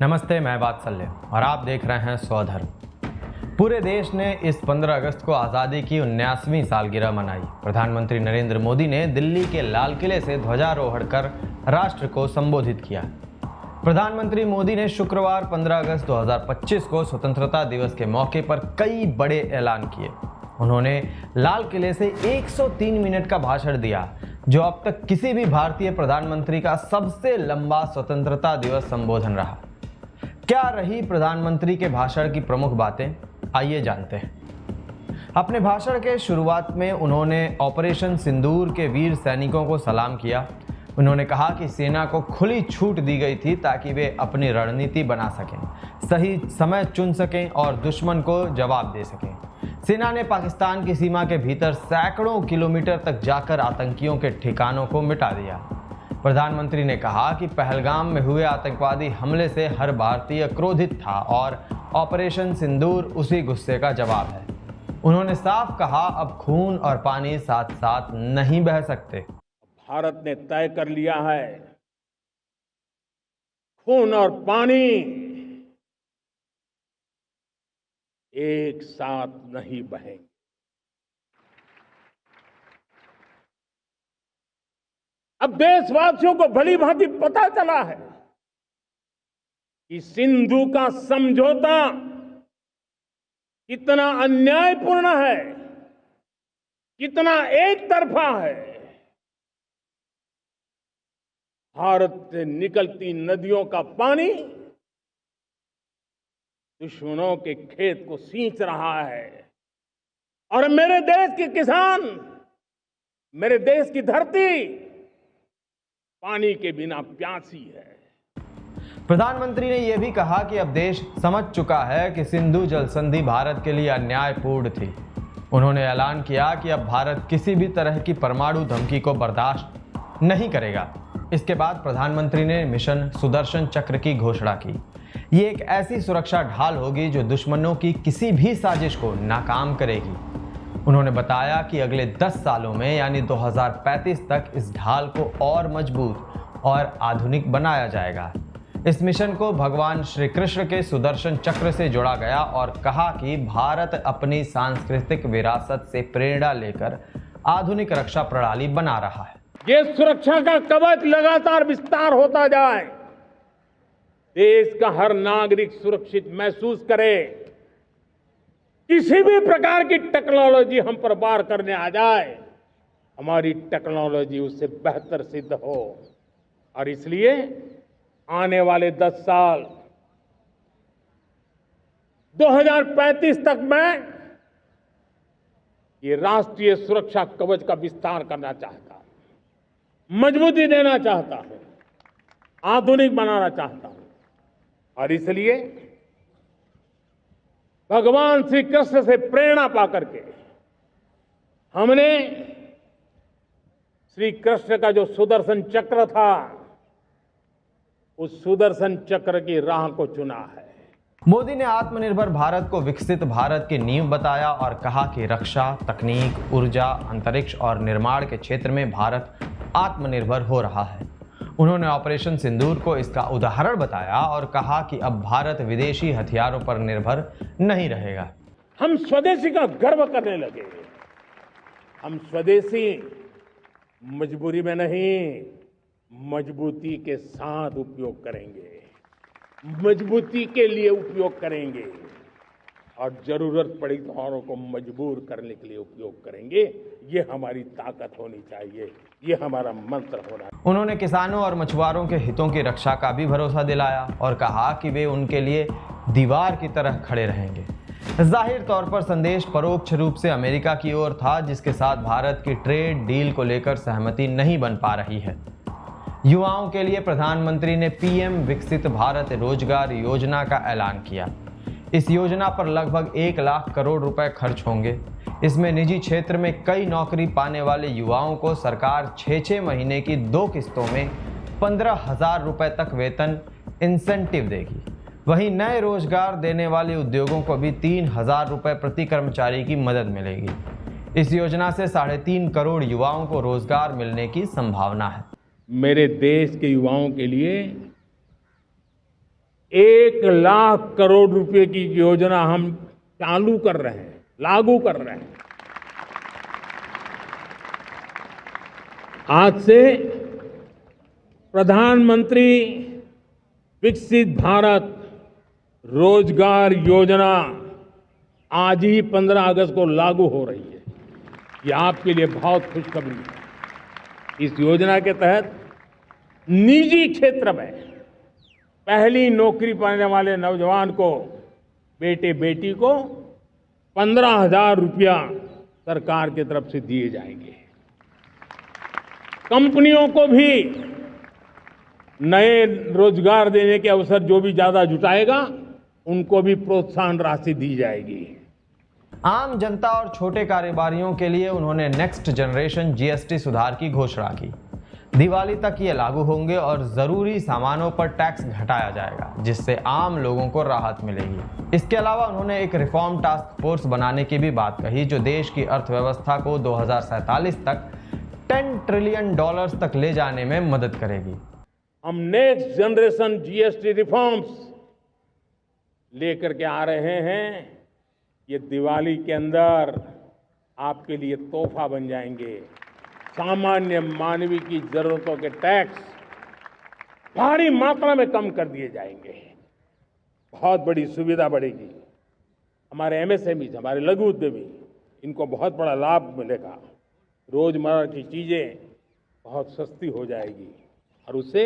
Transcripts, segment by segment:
नमस्ते, मैं वात्सल्य और आप देख रहे हैं स्वधर्म। पूरे देश ने इस 15 अगस्त को आज़ादी की 19वीं सालगिरह मनाई। प्रधानमंत्री नरेंद्र मोदी ने दिल्ली के लाल किले से ध्वजारोहण कर राष्ट्र को संबोधित किया। प्रधानमंत्री मोदी ने शुक्रवार 15 अगस्त 2025 को स्वतंत्रता दिवस के मौके पर कई बड़े ऐलान किए। उन्होंने लाल किले से 103 मिनट का भाषण दिया, जो अब तक किसी भी भारतीय प्रधानमंत्री का सबसे लंबा स्वतंत्रता दिवस संबोधन रहा। क्या रही प्रधानमंत्री के भाषण की प्रमुख बातें, आइए जानते हैं। अपने भाषण के शुरुआत में उन्होंने ऑपरेशन सिंदूर के वीर सैनिकों को सलाम किया। उन्होंने कहा कि सेना को खुली छूट दी गई थी ताकि वे अपनी रणनीति बना सकें, सही समय चुन सकें और दुश्मन को जवाब दे सकें। सेना ने पाकिस्तान की सीमा के भीतर सैकड़ों किलोमीटर तक जाकर आतंकियों के ठिकानों को मिटा दिया। प्रधानमंत्री ने कहा कि पहलगाम में हुए आतंकवादी हमले से हर भारतीय क्रोधित था और ऑपरेशन सिंदूर उसी गुस्से का जवाब है। उन्होंने साफ कहा, अब खून और पानी साथ साथ नहीं बह सकते। भारत ने तय कर लिया है, खून और पानी एक साथ नहीं बहेंगे। अब देशवासियों को भली भांति पता चला है कि सिंधु का समझौता कितना अन्यायपूर्ण है, कितना एक तरफा है। भारत से निकलती नदियों का पानी दुश्मनों के खेत को सींच रहा है और मेरे देश के किसान, मेरे देश की धरती पानी के बिना प्यासी है। प्रधानमंत्री ने यह भी कहा कि अब देश समझ चुका है कि सिंधु जल संधि भारत के लिए अन्यायपूर्ण थी। उन्होंने ऐलान किया कि अब भारत किसी भी तरह की परमाणु धमकी को बर्दाश्त नहीं करेगा। इसके बाद प्रधानमंत्री ने मिशन सुदर्शन चक्र की घोषणा की। ये एक ऐसी सुरक्षा ढाल होगी जो दुश्मनों की किसी भी साजिश को नाकाम करेगी। उन्होंने बताया कि अगले 10 सालों में यानी 2035 तक इस ढाल को और मजबूत और आधुनिक बनाया जाएगा। इस मिशन को भगवान श्री कृष्ण के सुदर्शन चक्र से जोड़ा गया और कहा कि भारत अपनी सांस्कृतिक विरासत से प्रेरणा लेकर आधुनिक रक्षा प्रणाली बना रहा है। ये सुरक्षा का कवच लगातार विस्तार होता जाए, देश का हर नागरिक सुरक्षित महसूस करे। किसी भी प्रकार की टेक्नोलॉजी हम पर वार करने आ जाए, हमारी टेक्नोलॉजी उससे बेहतर सिद्ध हो। और इसलिए आने वाले 10 साल 2035 तक मैं ये राष्ट्रीय सुरक्षा कवच का विस्तार करना चाहता हूं, मजबूती देना चाहता हूं, आधुनिक बनाना चाहता हूं। और इसलिए भगवान श्री कृष्ण से प्रेरणा पाकर के हमने श्री कृष्ण का जो सुदर्शन चक्र था, उस सुदर्शन चक्र की राह को चुना है। मोदी ने आत्मनिर्भर भारत को विकसित भारत की नींव बताया और कहा कि रक्षा, तकनीक, ऊर्जा, अंतरिक्ष और निर्माण के क्षेत्र में भारत आत्मनिर्भर हो रहा है। उन्होंने ऑपरेशन सिंदूर को इसका उदाहरण बताया और कहा कि अब भारत विदेशी हथियारों पर निर्भर नहीं रहेगा। हम स्वदेशी का गर्व करने लगे। हम स्वदेशी मजबूरी में नहीं, मजबूती के साथ उपयोग करेंगे, मजबूती के लिए उपयोग करेंगे और जरूरत पड़ी तो औरों को मजबूर करने के लिए उपयोग करेंगे। ये हमारी ताकत होनी चाहिए, ये हमारा मंत्र होना। उन्होंने किसानों और मछुआरों के हितों की रक्षा का भी भरोसा दिलाया और कहा कि वे उनके लिए दीवार की तरह खड़े रहेंगे। जाहिर तौर पर संदेश परोक्ष रूप से अमेरिका की ओर था, जिसके साथ भारत की ट्रेड डील को लेकर सहमति नहीं बन पा रही है। युवाओं के लिए प्रधानमंत्री ने पीएम विकसित भारत रोजगार योजना का ऐलान किया। इस योजना पर लगभग 1 लाख करोड़ रुपए खर्च होंगे। इसमें निजी क्षेत्र में कई नौकरी पाने वाले युवाओं को सरकार 6-6 महीने की 2 किस्तों में 15,000 रुपए तक वेतन इंसेंटिव देगी। वहीं नए रोजगार देने वाले उद्योगों को भी 3,000 रुपए प्रति कर्मचारी की मदद मिलेगी। इस योजना से 3.5 करोड़ युवाओं को रोजगार मिलने की संभावना है। मेरे देश के युवाओं के लिए 1,00,000 करोड़ रुपए की योजना हम चालू कर रहे हैं, लागू कर रहे हैं। आज से प्रधानमंत्री विकसित भारत रोजगार योजना आज ही 15 अगस्त को लागू हो रही है। ये आपके लिए बहुत खुशखबरी है। इस योजना के तहत निजी क्षेत्र में पहली नौकरी पाने वाले नौजवान को, बेटे बेटी को 15,000 रुपया सरकार की तरफ से दिए जाएंगे। कंपनियों को भी नए रोजगार देने के अवसर जो भी ज्यादा जुटाएगा, उनको भी प्रोत्साहन राशि दी जाएगी। आम जनता और छोटे कारोबारियों के लिए उन्होंने नेक्स्ट जनरेशन जीएसटी सुधार की घोषणा की। दिवाली तक ये लागू होंगे और जरूरी सामानों पर टैक्स घटाया जाएगा, जिससे आम लोगों को राहत मिलेगी। इसके अलावा उन्होंने एक रिफॉर्म टास्क फोर्स बनाने की भी बात कही, जो देश की अर्थव्यवस्था को 2047 तक $10 ट्रिलियन तक ले जाने में मदद करेगी। हम नेक्स्ट जनरेशन जीएसटी रिफॉर्म्स लेकर के आ रहे हैं। ये दिवाली के अंदर आपके लिए तोहफा बन जाएंगे। सामान्य मानवीय की जरूरतों के टैक्स भारी मात्रा में कम कर दिए जाएंगे। बहुत बड़ी सुविधा बढ़ेगी। हमारे एमएसएमई, हमारे लघु उद्यमी, इनको बहुत बड़ा लाभ मिलेगा। रोजमर्रा की चीजें बहुत सस्ती हो जाएगी और उससे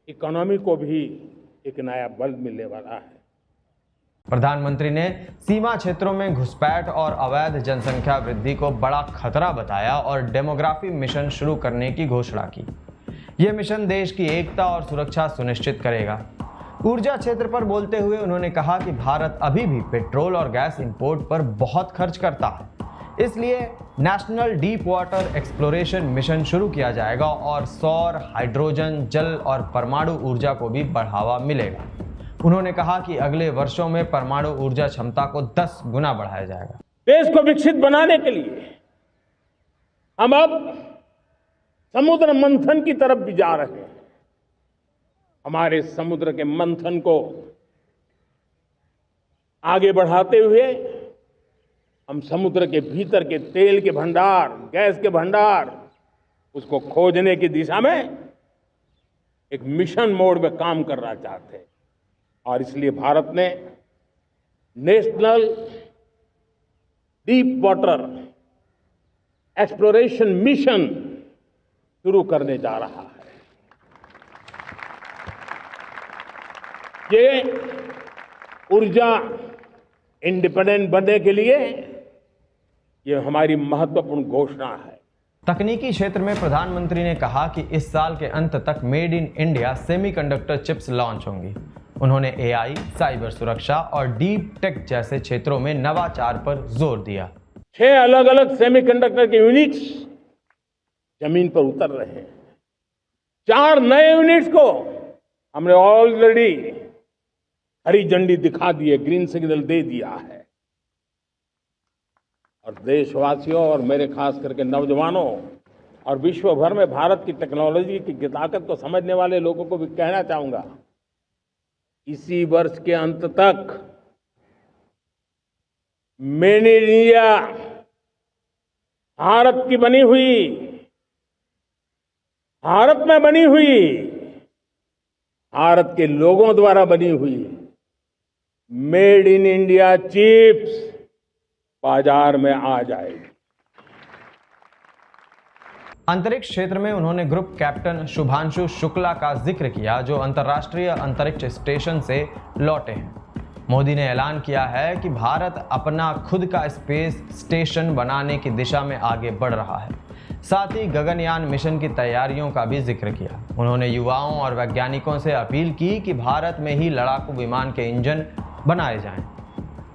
इकोनॉमी को भी एक नया बल मिलने वाला है। प्रधानमंत्री ने सीमा क्षेत्रों में घुसपैठ और अवैध जनसंख्या वृद्धि को बड़ा खतरा बताया और डेमोग्राफी मिशन शुरू करने की घोषणा की। यह मिशन देश की एकता और सुरक्षा सुनिश्चित करेगा। ऊर्जा क्षेत्र पर बोलते हुए उन्होंने कहा कि भारत अभी भी पेट्रोल और गैस इंपोर्ट पर बहुत खर्च करता है, इसलिए national deep water exploration mission शुरू किया जाएगा और सौर, हाइड्रोजन, जल और परमाणु ऊर्जा को भी बढ़ावा मिलेगा। उन्होंने कहा कि अगले वर्षों में परमाणु ऊर्जा क्षमता को 10 गुना बढ़ाया जाएगा। देश को विकसित बनाने के लिए हम अब समुद्र मंथन की तरफ भी जा रहे हैं। हमारे समुद्र के मंथन को आगे बढ़ाते हुए हम समुद्र के भीतर के तेल के भंडार, गैस के भंडार, उसको खोजने की दिशा में एक मिशन मोड में काम करना चाहते हैं। और इसलिए भारत ने national deep water exploration mission शुरू करने जा रहा है। ये ऊर्जा इंडिपेंडेंट बनने के लिए ये हमारी महत्वपूर्ण घोषणा है। तकनीकी क्षेत्र में प्रधानमंत्री ने कहा कि इस साल के अंत तक made in India semiconductor chips launch होंगी। उन्होंने एआई, साइबर सुरक्षा और डीप टेक जैसे क्षेत्रों में नवाचार पर जोर दिया। 6 अलग अलग सेमीकंडक्टर के यूनिट्स जमीन पर उतर रहे हैं। 4 नए यूनिट्स को हमने ऑलरेडी हरी झंडी दिखा दी है, ग्रीन सिग्नल दे दिया है। और देशवासियों और मेरे खास करके नौजवानों और विश्व भर में भारत की टेक्नोलॉजी की ताकत को समझने वाले लोगों को भी कहना चाहूंगा, इसी वर्ष के अंत तक मेड इन इंडिया, भारत की बनी हुई, भारत में बनी हुई, भारत के लोगों द्वारा बनी हुई मेड इन इंडिया चिप्स बाजार में आ जाएगी। अंतरिक्ष क्षेत्र में उन्होंने ग्रुप कैप्टन शुभांशु शुक्ला का जिक्र किया, जो अंतर्राष्ट्रीय अंतरिक्ष स्टेशन से लौटे हैं। मोदी ने ऐलान किया है कि भारत अपना खुद का स्पेस स्टेशन बनाने की दिशा में आगे बढ़ रहा है। साथ ही गगनयान मिशन की तैयारियों का भी जिक्र किया। उन्होंने युवाओं और वैज्ञानिकों से अपील की कि भारत में ही लड़ाकू विमान के इंजन बनाए जाएं।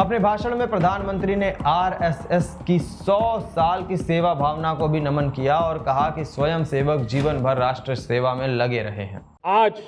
अपने भाषण में प्रधानमंत्री ने आरएसएस की 100 साल की सेवा भावना को भी नमन किया और कहा कि स्वयं सेवक जीवन भर राष्ट्र सेवा में लगे रहे हैं। आज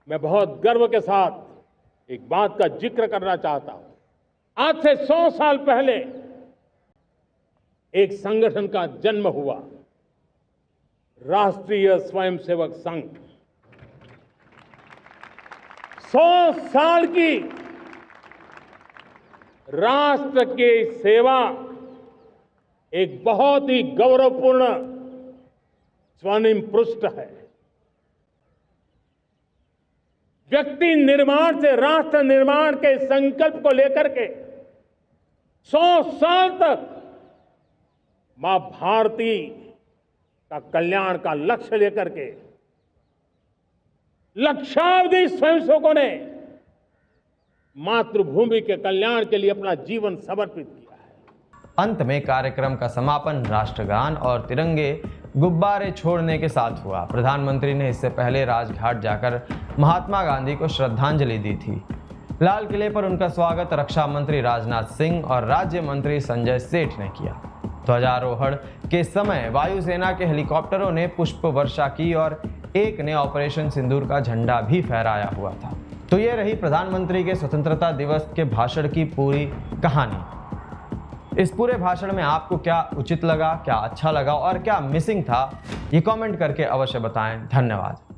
मैं बहुत गर्व के साथ एक बात का जिक्र करना चाहता हूं। आज से 100 साल पहले एक संगठन का जन्म हुआ, राष्ट्रीय स्वयंसेवक संघ। 100 साल की राष्ट्र की सेवा एक बहुत ही गौरवपूर्ण स्वर्णिम पृष्ठ है। व्यक्ति निर्माण से राष्ट्र निर्माण के संकल्प को लेकर के 100 साल तक मां भारती का कल्याण का लक्ष्य लेकर के लक्षावधि स्वयंसेवकों ने मातृभूमि के कल्याण के लिए अपना जीवन समर्पित किया है। अंत में कार्यक्रम का समापन राष्ट्रगान और तिरंगे गुब्बारे छोड़ने के साथ हुआ। प्रधानमंत्री ने इससे पहले राजघाट जाकर महात्मा गांधी को श्रद्धांजलि दी थी। लाल किले पर उनका स्वागत रक्षा मंत्री राजनाथ सिंह और राज्य मंत्री संजय सेठ ने किया। ध्वजारोहण के समय वायुसेना के हेलीकॉप्टरों ने पुष्प वर्षा की और एक ने ऑपरेशन सिंदूर का झंडा भी फहराया हुआ था। तो ये रही प्रधानमंत्री के स्वतंत्रता दिवस के भाषण की पूरी कहानी। इस पूरे भाषण में आपको क्या उचित लगा, क्या अच्छा लगा और क्या मिसिंग था, ये कमेंट करके अवश्य बताएं। धन्यवाद।